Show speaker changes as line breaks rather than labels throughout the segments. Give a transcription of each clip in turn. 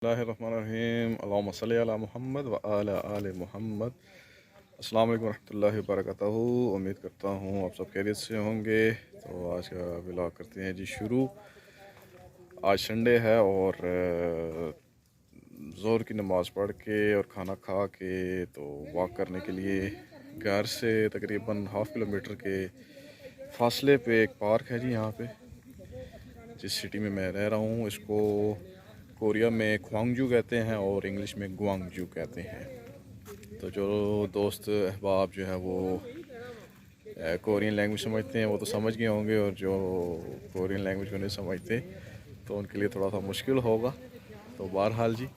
बिस्मिल्लाहिर्रहमानिर्रहीम अल्लाहुम्मा सल्लि अला मुहम्मद व अला आले मुहम्मद। अस्सलाम वालेकुम रहमतुल्लाहि व बरकातहू। उम्मीद करता हूँ आप सब खैरियत से होंगे। तो आज का व्लॉग करते हैं जी शुरू। आज संडे है और ज़ोहर की नमाज़ पढ़ के और खाना खा के तो वॉक करने के लिए घर से तकरीबन ½ किलोमीटर के फासले पे एक पार्क है जी। यहाँ पे जिस सिटी में मैं रह रहा हूँ इसको कोरिया में ख्वांगजू कहते हैं और इंग्लिश में ग्वांगजू कहते हैं। तो जो दोस्त अहबाब जो है वो कोरियन लैंग्वेज समझते हैं वो तो समझ गए होंगे, और जो कोरियन लैंग्वेज को नहीं समझते तो उनके लिए थोड़ा सा मुश्किल होगा। तो बहरहाल जी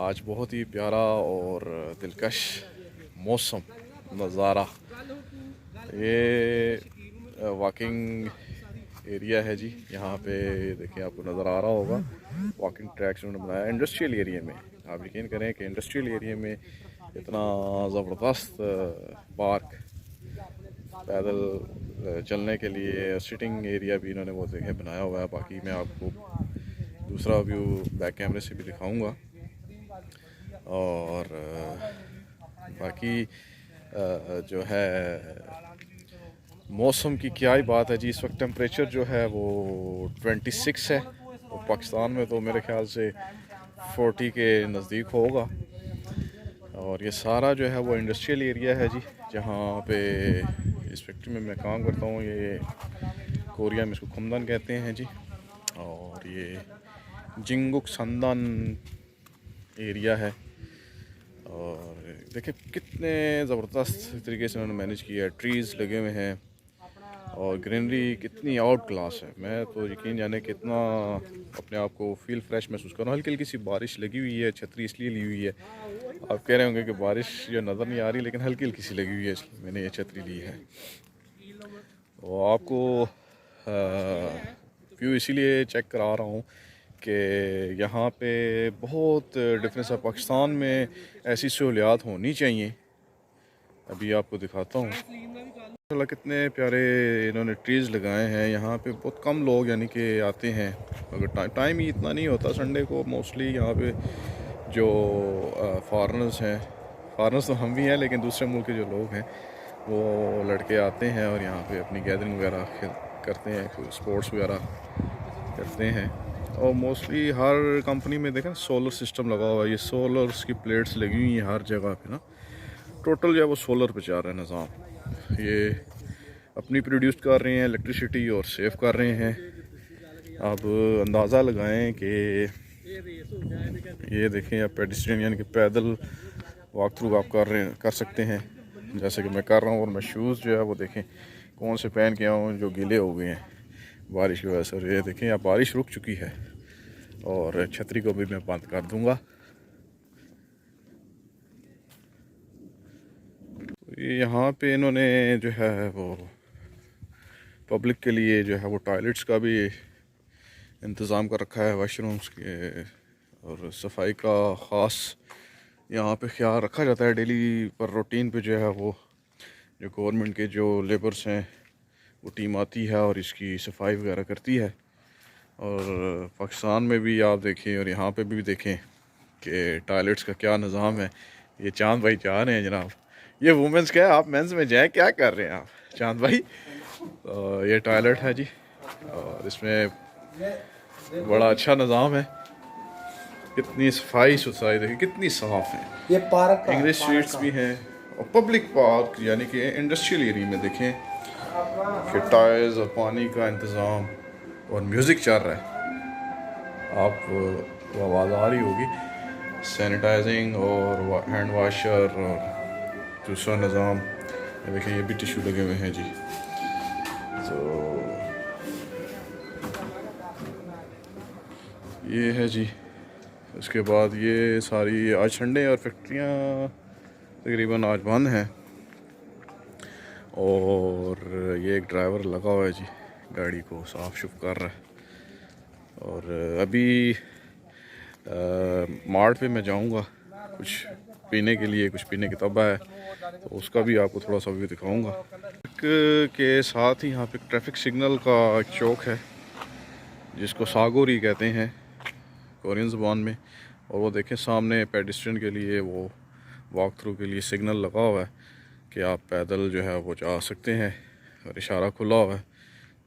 आज बहुत ही प्यारा और दिलकश मौसम नज़ारा, ये वॉकिंग एरिया है जी। यहाँ पे देखिए आपको नज़र आ रहा होगा वॉकिंग ट्रैक्स उन्होंने बनाया इंडस्ट्रियल एरिया में। आप यकीन करें कि इंडस्ट्रियल एरिया में इतना ज़बरदस्त पार्क पैदल चलने के लिए सिटिंग एरिया भी इन्होंने वो देखे बनाया हुआ है। बाकी मैं आपको दूसरा व्यू बैक कैमरे से भी दिखाऊंगा। और बाकी जो है मौसम की क्या ही बात है जी। इस वक्त टेम्परेचर जो है वो 26 है और पाकिस्तान में तो मेरे ख्याल से 40 के नज़दीक होगा। और ये सारा जो है वो इंडस्ट्रियल एरिया है जी, जहाँ पे इस फैक्ट्री में मैं काम करता हूँ। ये कोरिया में इसको खुमदान कहते हैं जी। और ये जिंगुक संदान एरिया है। और देखिए कितने ज़बरदस्त तरीके से उन्होंने मैनेज किया है। ट्रीज़ लगे हुए हैं और ग्रीनरी कितनी आउट क्लास है। मैं तो यकीन जाने कितना अपने आप को फील फ्रेश महसूस कर रहा हूँ। हल्की हल्की सी बारिश लगी हुई है, छतरी इसलिए ली हुई है। आप कह रहे होंगे कि बारिश ये नज़र नहीं आ रही, लेकिन हल्की हल्की सी लगी हुई है इसलिए मैंने ये छतरी ली है। तो आपको व्यू इसीलिए चेक करा रहा हूँ कि यहाँ पे बहुत डिफरेंस है। पाकिस्तान में ऐसी सहूलियात होनी चाहिए। अभी आपको दिखाता हूँ कितने प्यारे इन्होंने ट्रीज़ लगाए हैं। यहाँ पे बहुत कम लोग यानी कि आते हैं, अगर टाइम ही इतना नहीं होता संडे को। मोस्टली यहाँ पे जो फॉरेनर्स हैं, फॉरेनर्स तो हम भी हैं, लेकिन दूसरे मुल्क के जो लोग हैं वो लड़के आते हैं और यहाँ पे अपनी गैदरिंग वगैरह करते हैं, स्पोर्ट्स वगैरह करते हैं। और मोस्टली हर कंपनी में देखें सोलर सिस्टम लगा हुआ है। ये सोलर्स की प्लेट्स लगी हुई हैं हर जगह पे ना। टोटल जो है वो सोलर पे चल रहा है निज़ाम। ये अपनी प्रोड्यूस कर रहे हैं इलेक्ट्रिसिटी और सेव कर रहे हैं। अब अंदाज़ा लगाएं कि ये देखें आप पेडिस्ट्रियन यानी कि पैदल वॉक थ्रू आप कर सकते हैं जैसे कि मैं कर रहा हूँ। और मैं शूज़ जो है वो देखें कौन से पहन के आऊँ जो गीले हो गए हैं बारिश की वजह से। ये देखें अब बारिश रुक चुकी है और छतरी को भी मैं बंद कर दूँगा। यहाँ पे इन्होंने जो है वो पब्लिक के लिए जो है वो टॉयलेट्स का भी इंतज़ाम कर रखा है, वाशरूम्स के और सफाई का ख़ास यहाँ पे ख्याल रखा जाता है। डेली पर रूटीन पे जो है वो जो गवर्नमेंट के जो लेबर्स हैं वो टीम आती है और इसकी सफाई वगैरह करती है। और पाकिस्तान में भी आप देखें और यहाँ पे भी देखें कि टॉयलेट्स का क्या निज़ाम है। ये चांद भाई जा रहे हैं जनाब, ये वुमेंस क्या है, आप मेंस में जाएं, क्या कर रहे हैं आप चांद भाई। तो ये टॉयलेट है जी और इसमें बड़ा अच्छा निज़ाम है। कितनी सफाई सुथराई देखिए कितनी साफ़ है।
ये पार्क
इंग्लिश स्ट्रीट्स भी हैं और पब्लिक पार्क यानी कि इंडस्ट्रियल एरिया में देखें कि टायर्स और पानी का इंतज़ाम और म्यूज़िक चल रहा है। आप आवाज़ आ रही होगी। सैनिटाइजिंग और हैंड वाशर और दूसरा निज़ाम देखिए, ये भी टिश्यू लगे हुए हैं जी। तो ये है जी। उसके बाद ये सारी आज संडे और फैक्ट्रियाँ तकरीबन आज बंद हैं। और ये एक ड्राइवर लगा हुआ है जी, गाड़ी को साफ़ शुफ कर रहा है। और अभी मार्ट पे मैं जाऊंगा कुछ पीने के लिए, कुछ पीने की तबा है तो उसका भी आपको थोड़ा सा भी दिखाऊंगा। के साथ ही यहाँ पे ट्रैफिक सिग्नल का एक चौक है जिसको सागोरी कहते हैं। कोरियन ज़ुबान में। और वो देखें सामने पेडिस्ट्रियन के लिए वो वॉक थ्रू के लिए सिग्नल लगा हुआ है कि आप पैदल जो है वो जा सकते हैं, और इशारा खुला हुआ है।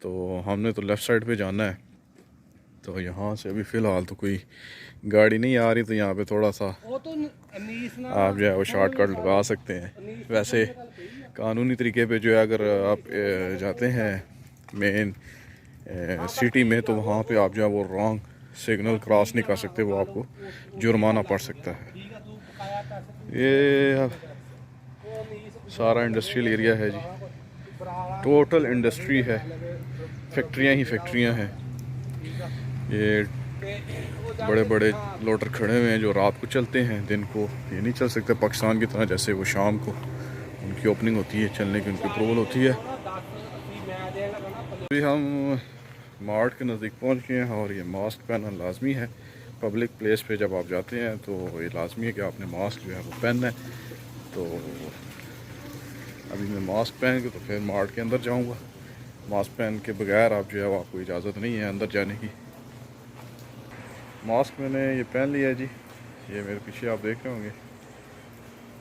तो हमने तो लेफ़्ट साइड पे जाना है, तो यहाँ से अभी फ़िलहाल तो कोई गाड़ी नहीं आ रही, तो यहाँ पे थोड़ा सा आप जो है वो शॉर्टकट लगा सकते हैं। वैसे कानूनी तरीके पे जो है अगर आप जाते हैं मेन सिटी में, तो वहाँ पे आप जो है वो रॉन्ग सिग्नल क्रॉस नहीं कर सकते, वो आपको जुर्माना पड़ सकता है। ये सारा इंडस्ट्रियल एरिया है जी, टोटल इंडस्ट्री है, फैक्ट्रियाँ ही फैक्ट्रियाँ हैं। ये बड़े बड़े लोडर खड़े हुए हैं जो रात को चलते हैं, दिन को ये नहीं चल सकते पाकिस्तान की तरह, जैसे वो शाम को उनकी ओपनिंग होती है, चलने की उनकी अप्रूवल होती है। अभी हम मार्ट के नज़दीक पहुंच गए हैं, और ये मास्क पहनना लाजमी है। पब्लिक प्लेस पे जब आप जाते हैं तो ये लाजमी है कि आपने मास्क जो है वो पहनना है। तो अभी मैं मास्क पहन के तो फिर मार्ट के अंदर जाऊंगा। मास्क पहन के बगैर आप जो है वो आपको इजाज़त नहीं है अंदर जाने की। मास्क मैंने ये पहन लिया है जी, ये मेरे पीछे आप देख रहे होंगे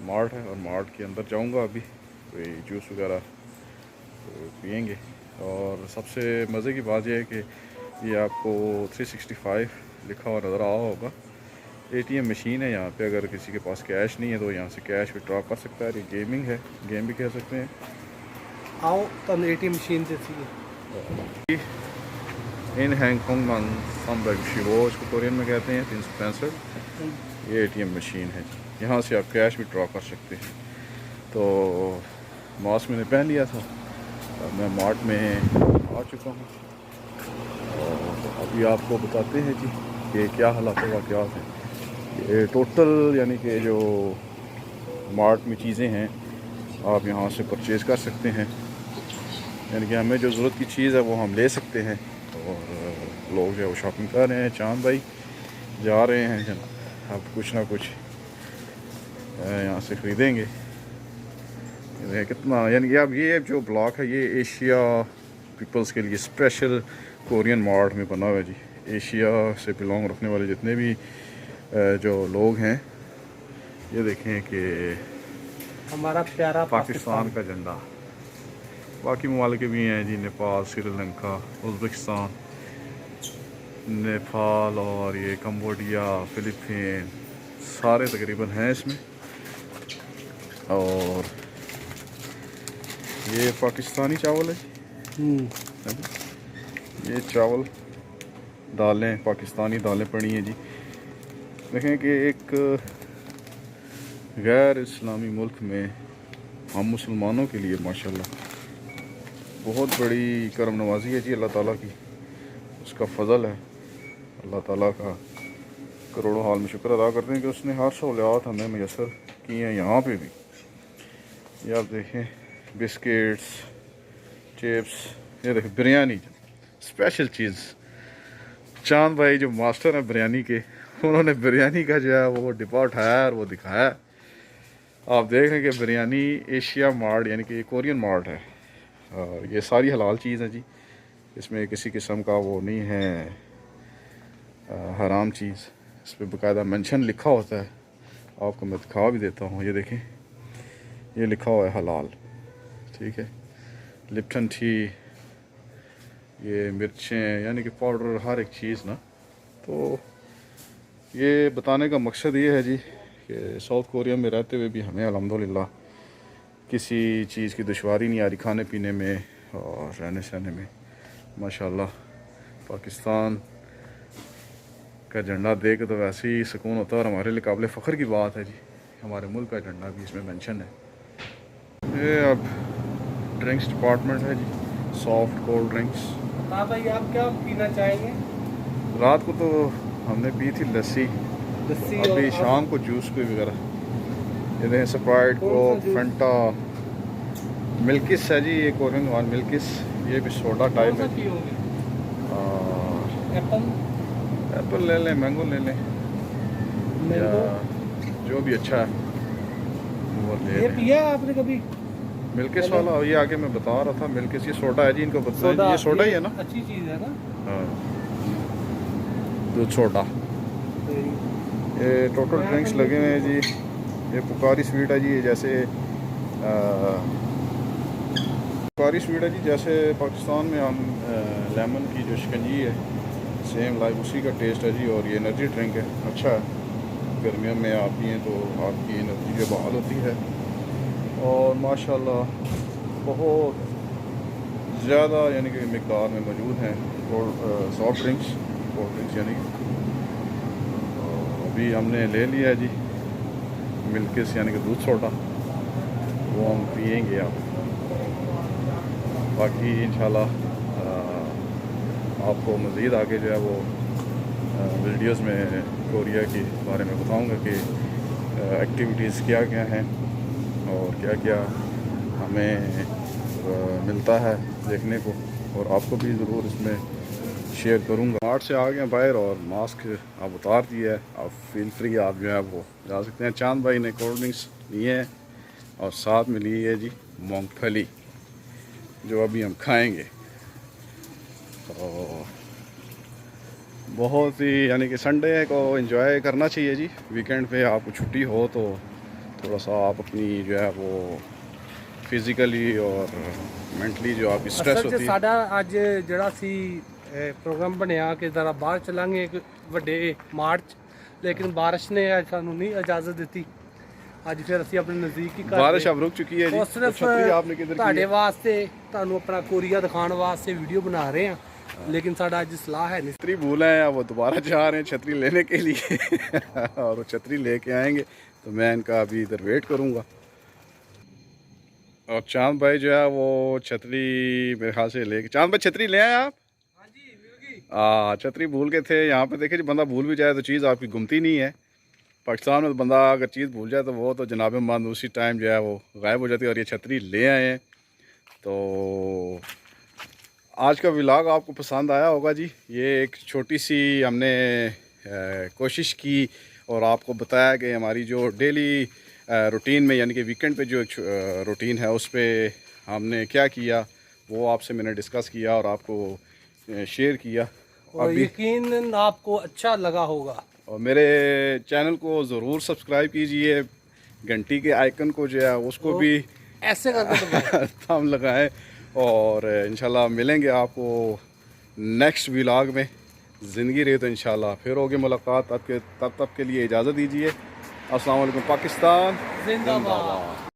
मार्ट है, और मार्ट के अंदर जाऊंगा। अभी कोई जूस वगैरह तो पियेंगे। और सबसे मज़े की बात यह है कि ये आपको 365 लिखा हुआ नज़र आ रहा होगा। ATM मशीन है यहाँ पे, अगर किसी के पास कैश नहीं है तो यहाँ से कैश विड्रॉ कर सकता है। ये गेमिंग है, गेम भी कह सकते हैं।
आओ तो ATM मशीन से
इन हैंगकॉन्ग वो इसको कोरियन में कहते हैं 365। ये ATM मशीन है, यहाँ से आप कैश विड्रॉ कर सकते हैं। तो मास्क मैंने पहन लिया था, मैं मार्ट में आ चुका हूँ, और अभी आपको बताते हैं जी कि क्या हालात वाक़यात हैं। ये टोटल यानी कि जो मार्ट में चीज़ें हैं आप यहाँ से परचेज़ कर सकते हैं, यानी कि हमें जो ज़रूरत की चीज़ है वो हम ले सकते हैं। और लोग जो है वो शॉपिंग कर रहे हैं। चांद भाई जा रहे हैं, अब कुछ ना कुछ यहाँ से ख़रीदेंगे। कितना यानी कि अब ये जो ब्लॉक है ये एशिया पीपल्स के लिए स्पेशल कोरियन मार्ट में बना हुआ है जी। एशिया से बिलोंग रखने वाले जितने भी जो लोग हैं, ये देखें कि
हमारा प्यारा
पाकिस्तान का झंडा, बाकी ममालिक भी हैं जी, नेपाल, श्रीलंका, उज़्बेकिस्तान, नेपाल, और ये कम्बोडिया, फ़िलिपीन, सारे तकरीबन हैं इसमें। और ये पाकिस्तानी चावल है, ये चावल दालें, पाकिस्तानी दालें पड़ी हैं जी। देखें कि एक गैर इस्लामी मुल्क में हम मुसलमानों के लिए माशाल्लाह बहुत बड़ी करम नवाजी है जी अल्लाह ताला की, उसका फ़ज़ल है। अल्लाह ताला का करोड़ों हाल में शुक्र अदा करते हैं कि उसने हर सहूलियात हमें मैसर की हैं। यहाँ पे भी ये आप देखें बिस्किट्स, चिप्स, ये देखें बिरयानी स्पेशल चीज़। चांद भाई जो मास्टर हैं बिरयानी के, उन्होंने बिरयानी का जो है वो डिब्बा उठाया और वो दिखाया। आप देख रहे हैं कि बिरयानी एशिया मार्ट यानी कि कोरियन मार्ट है, और ये सारी हलाल चीज़ है जी, इसमें किसी किस्म का वो नहीं है हराम चीज़। इस पर बाकायदा मेंशन लिखा होता है, आपको मैं दिखा भी देता हूँ। ये देखें, ये लिखा हुआ है हलाल, ठीक है। लिप्टन टी, ये मिर्चें यानी कि पाउडर, हर एक चीज़ ना। तो ये बताने का मकसद ये है जी कि साउथ कोरिया में रहते हुए भी हमें अल्हम्दुलिल्लाह किसी चीज़ की दुश्वारी नहीं आ रही खाने पीने में और रहने सहने में। माशाल्लाह पाकिस्तान का झंडा देख के तो वैसे ही सुकून होता है, और हमारे लिए काबिल फ़ख्र की बात है जी, हमारे मुल्क का झंडा भी इसमें मेंशन है। ये अब ड्रिंक्स डिपार्टमेंट है जी, सॉफ्ट कोल्ड ड्रिंक्स।
हाँ भाई, आप क्या पीना चाहेंगे?
रात को तो हमने पी थी लस्सी, अभी शाम को जूस कोई वगैरह। ये देखें स्प्राइट, कोक, फंटा, मिल्किस है जी, ये कोरियन वन मिल्किस, ये भी सोडा टाइप है। एप्पल ले लें, मैंगो ले लें, या जो भी अच्छा है वो ले
ये
लें।
पिया आपने कभी
मिल्किस वाला? ये आगे मैं बता रहा था, मिल्किस ये सोडा है जी, इनको बताया ये सोडा ही है ना।
अच्छी चीज़ है ना।
हाँ, दूध सोडा। ये टोटल ड्रिंक्स लगे हुए हैं जी। ये पुकारी स्वीट है जी, ये जैसे पुकारी स्वीट है जी, जैसे पाकिस्तान में हम लेमन की जो शिकंजी है सेम लाइक उसी का टेस्ट है जी। और ये एनर्जी ड्रिंक है, अच्छा है, गर्मियों में आप पिएँ तो आपकी एनर्जी जो बहाल होती है। और माशाल्लाह बहुत ज़्यादा यानी कि मिकदार में मौजूद हैं सॉफ्ट ड्रिंक्स, कोल्ड ड्रिंक्स यानी। अभी हमने ले लिया है जी मिल्किस यानी कि दूध सोडा, वो हम पिएंगे अब। बाकी इंशाल्लाह आपको मज़ीद आगे जो है वो वीडियोस में कोरिया के बारे में बताऊंगा कि एक्टिविटीज़ क्या क्या हैं और क्या क्या हमें मिलता है देखने को, और आपको भी ज़रूर इसमें शेयर करूंगा। मार्ट से आ गए बाहर और मास्क आप उतार दिया है, आप फील फ्री आप जो है वो जा सकते हैं। चांद भाई ने कोल्ड ड्रिंक्स लिए हैं और साथ में ली है जी मूंगफली जो अभी हम खाएंगे। तो बहुत ही यानी कि संडे को एंजॉय करना चाहिए जी। वीकेंड पे आपको छुट्टी हो तो थोड़ा सा आप अपनी जो है वो फिज़िकली और मैंटली जो आपकी स्ट्रेस होती है।
साडा अज जड़ा सी प्रोग्राम बनया कि जरा बाहर चलांगे एक वड्डे मार्च, लेकिन बारिश ने अज सानू नहीं इजाजत दी। अज फिर ਅਸੀਂ ਆਪਣੇ ਨਜ਼ਦੀਕ ਹੀ ਘਰ
बारिश अब रुक चुकी है जी।
ਉਹ ਸਿਰਫ
छतरी आपने किधर की
ਤੁਹਾਡੇ
है?
ਵਾਸਤੇ ਤੁਹਾਨੂੰ ਆਪਣਾ ਕੋਰੀਆ ਦਿਖਾਉਣ ਵਾਸਤੇ ਵੀਡੀਓ ਬਣਾ ਰਹੇ ਹਾਂ, लेकिन साडा अज सलाह है नहीं।
छतरी भूला है, वो दोबारा जा रहे हैं छतरी लेने के लिए और वो छतरी लेके आएंगे तो मैं इनका अभी इधर वेट करूँगा। और चांद भाई जो है वो छतरी मेरे ख्याल से लेके, चांद भाई छतरी ले आए आप?
हाँ जी मिल गई।
छतरी भूल गए थे। यहाँ पे देखिए जी, बंदा भूल भी जाए तो चीज़ आपकी गुमती नहीं है। पाकिस्तान में तो बंदा अगर चीज़ भूल जाए तो वो तो जनाब मंद उसी टाइम जो है वो गायब हो जाती है। और ये छतरी ले आए हैं। तो आज का व्लॉग आपको पसंद आया होगा जी। ये एक छोटी सी हमने कोशिश की और आपको बताया कि हमारी जो डेली रूटीन में यानी कि वीकेंड पे जो एक रूटीन है उस पर हमने क्या किया वो आपसे मैंने डिस्कस किया और आपको शेयर किया।
और यकीन आपको अच्छा लगा होगा।
और मेरे चैनल को ज़रूर सब्सक्राइब कीजिए, घंटी के आइकन को जो है उसको भी
ऐसे करके
थंब लगाएं। और इंशाल्लाह मिलेंगे आपको नेक्स्ट व्लॉग में। ज़िंदगी रही तो इंशाल्लाह फिर होगी मुलाकात। तब के लिए इजाज़त दीजिए। अस्सलाम वालेकुम। पाकिस्तान
जिंदाबाद।